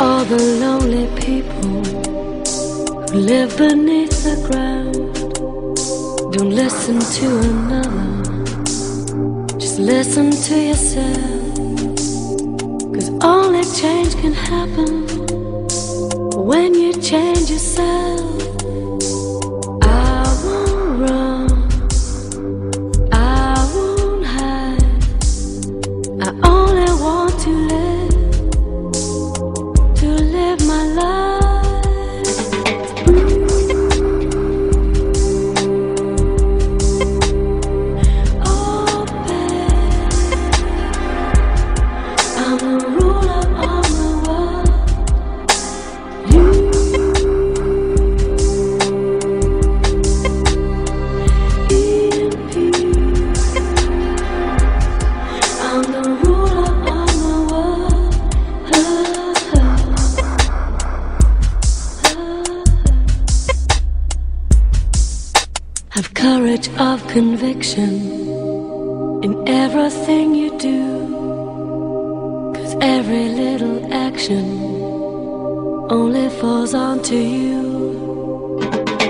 all the lonely people who live beneath the ground. Don't listen to another, just listen to yourself. 'Cause only change can happen when you change yourself. I won't run, I won't hide, I only want to live my life. Oh, babe, I'm the ruler of the world. You, eat in peace. I'm the ruler of the world. Have courage of conviction in everything you do, 'cause every little action only falls onto you.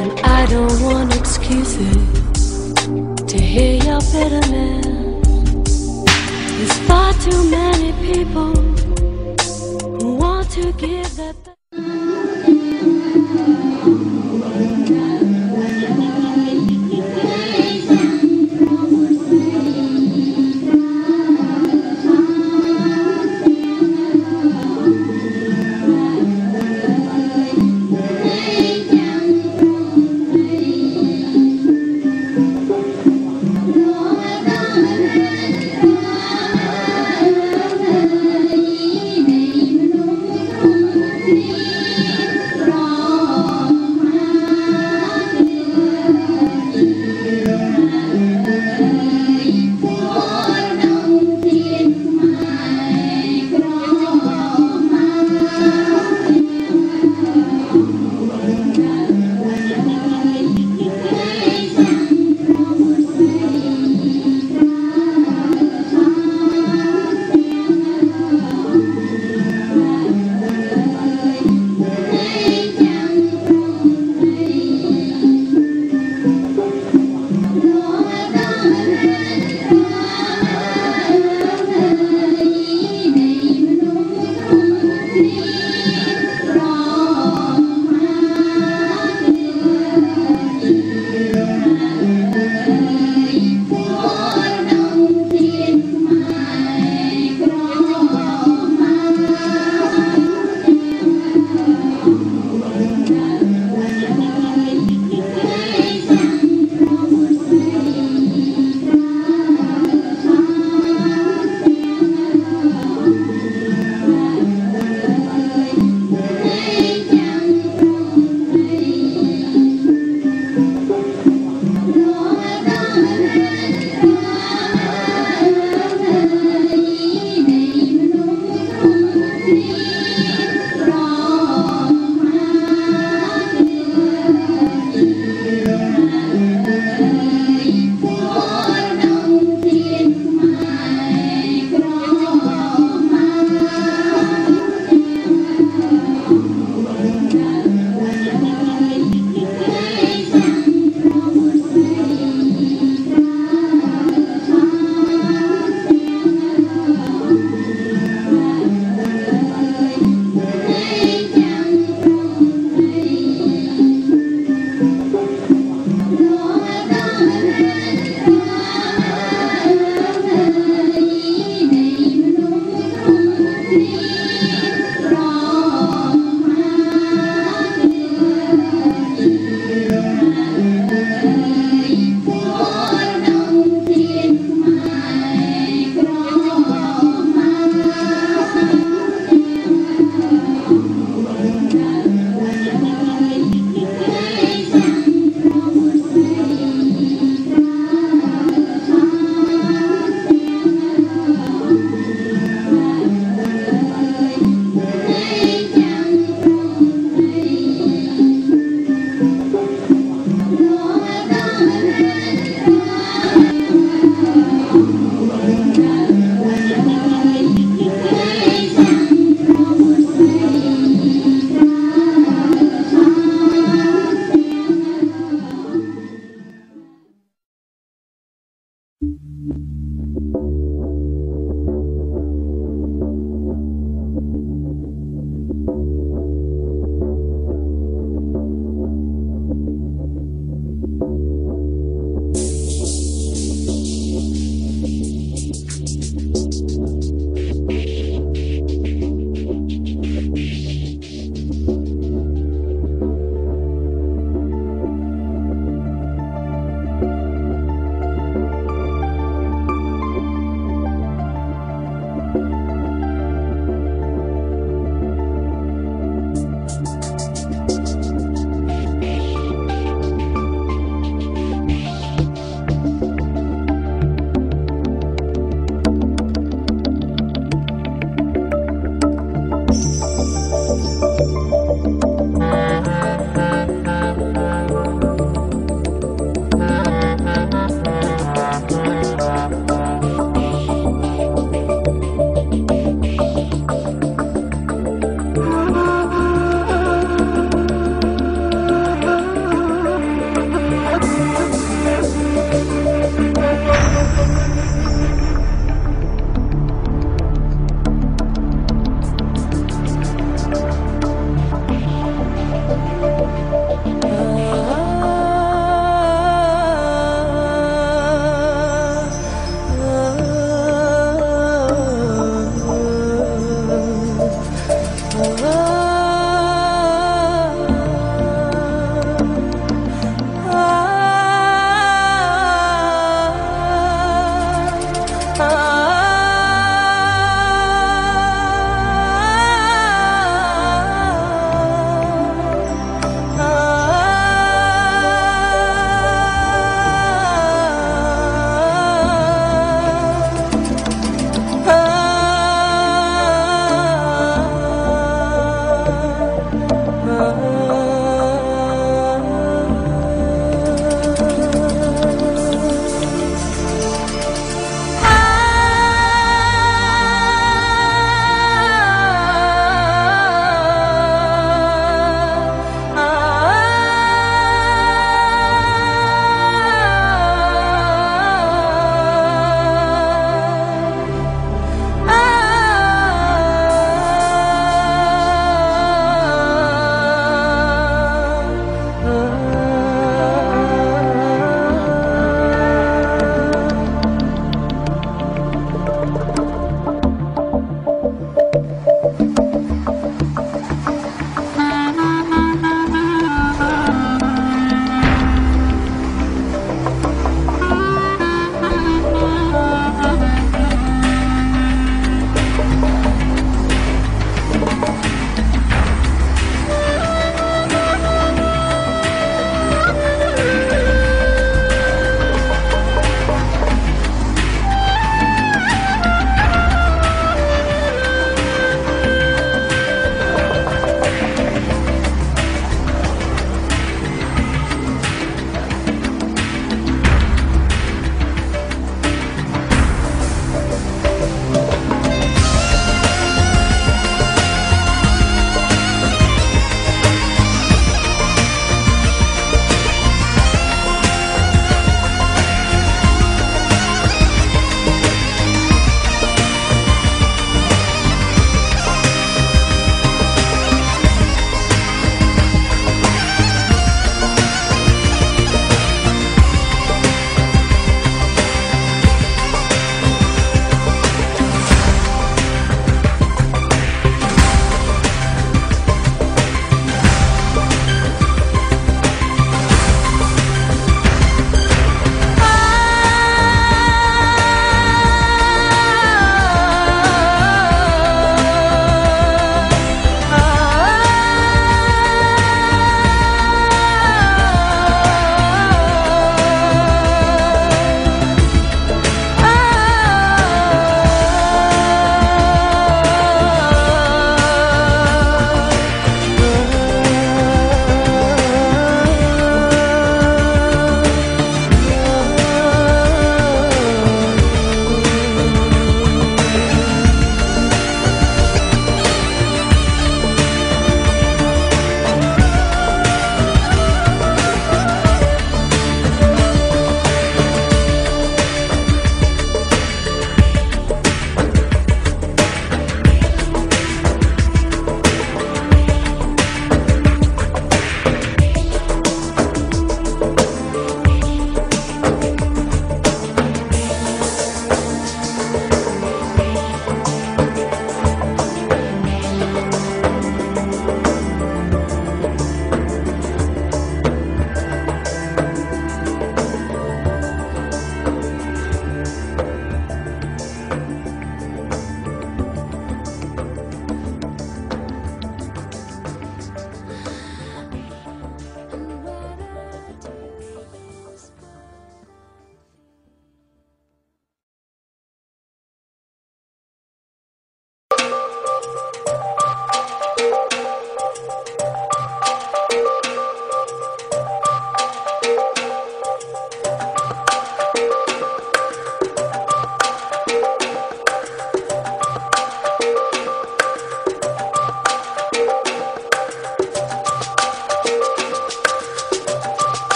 And I don't want excuses to hear your bitterness. There's far too many people who want to give their best.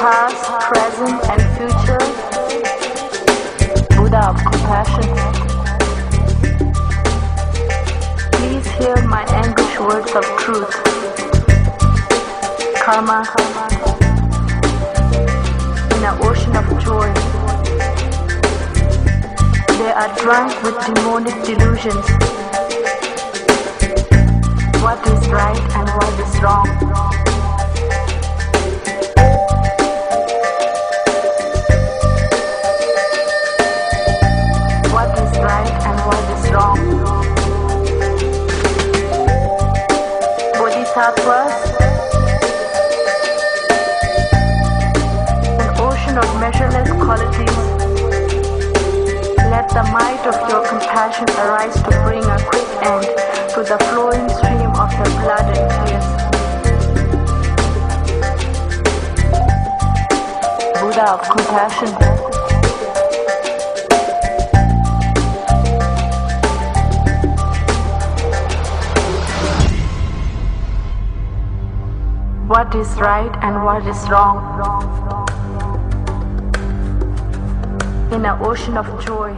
past, present, and future. Buddha of compassion. Please hear my anguish words of truth. Karma, in an ocean of joy. They are drunk with demonic delusions. What is right and what is wrong? What is right and what is wrong? Bodhisattvas, an ocean of measureless qualities. Let the might of your compassion arise to bring a quick end to the flowing stream of the blood and tears. Buddha of compassion. What is right and what is wrong? In an ocean of joy.